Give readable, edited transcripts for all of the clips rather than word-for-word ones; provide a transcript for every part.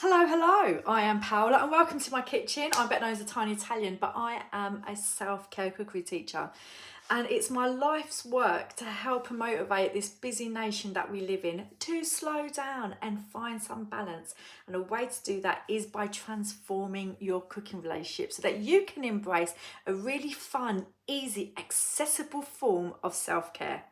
Hello, I am Paola and welcome to my kitchen. I'm better known as a tiny Italian, but I am a self-care cookery teacher. And it's my life's work to help and motivate this busy nation that we live in to slow down and find some balance. And a way to do that is by transforming your cooking relationship so that you can embrace a really fun, easy, accessible form of self-care.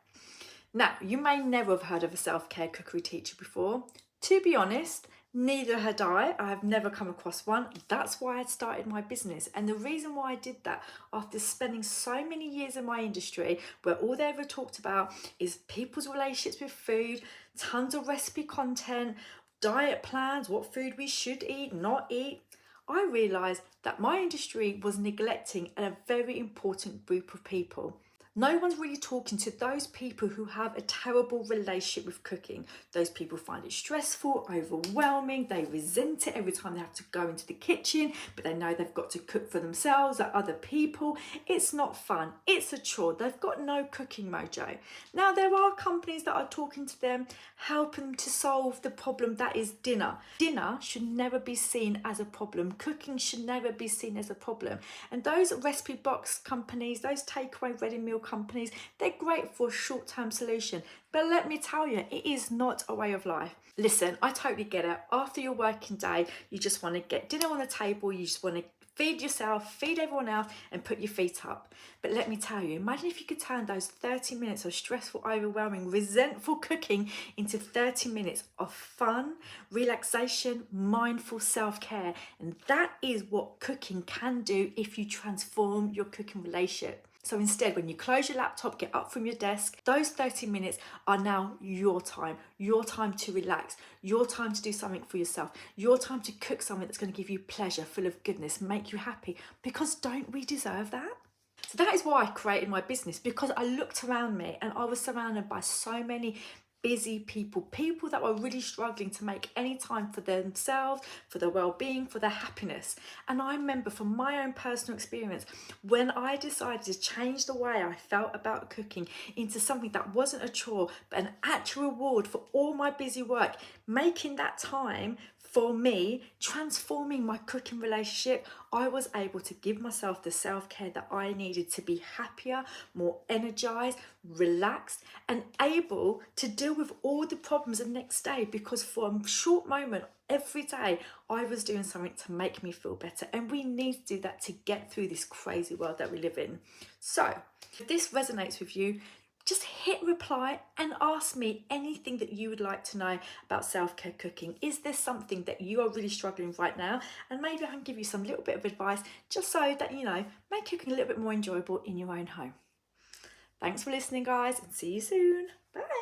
Now, you may never have heard of a self-care cookery teacher before. To be honest, neither had I. I have never come across one. That's why I started my business. And the reason why I did that, after spending so many years in my industry, where all they ever talked about is people's relationships with food, tons of recipe content, diet plans, what food we should eat, not eat, I realised that my industry was neglecting a very important group of people. No one's really talking to those people who have a terrible relationship with cooking. Those people find it stressful, overwhelming, they resent it every time they have to go into the kitchen, but they know they've got to cook for themselves or other people. It's not fun, it's a chore, they've got no cooking mojo. Now there are companies that are talking to them, helping them to solve the problem that is dinner. Dinner should never be seen as a problem. Cooking should never be seen as a problem. And those recipe box companies, those takeaway ready meal companies, they're great for a short-term solution, but let me tell you, it is not a way of life. Listen, I totally get it. After your working day, you just want to get dinner on the table, you just want to feed yourself, feed everyone else, and put your feet up. But let me tell you, imagine if you could turn those 30 minutes of stressful, overwhelming, resentful cooking into 30 minutes of fun, relaxation, mindful self-care. And that is what cooking can do if you transform your cooking relationship. So instead, when you close your laptop, get up from your desk, those 30 minutes are now your time to relax, your time to do something for yourself, your time to cook something that's going to give you pleasure, full of goodness, make you happy, because don't we deserve that? So that is why I created my business, because I looked around me and I was surrounded by so many busy people that were really struggling to make any time for themselves, for their well-being, for their happiness. And I remember from my own personal experience, when I decided to change the way I felt about cooking into something that wasn't a chore, but an actual reward for all my busy work, making that time for me, transforming my cooking relationship, I was able to give myself the self-care that I needed to be happier, more energized, relaxed, and able to deal with all the problems the next day, because for a short moment every day I was doing something to make me feel better. And we need to do that to get through this crazy world that we live in. So if this resonates with you, just hit reply and ask me anything that you would like to know about self-care cooking. Is there something that you are really struggling with right now? And maybe I can give you some little bit of advice just so that, make cooking a little bit more enjoyable in your own home. Thanks for listening, guys, and see you soon. Bye.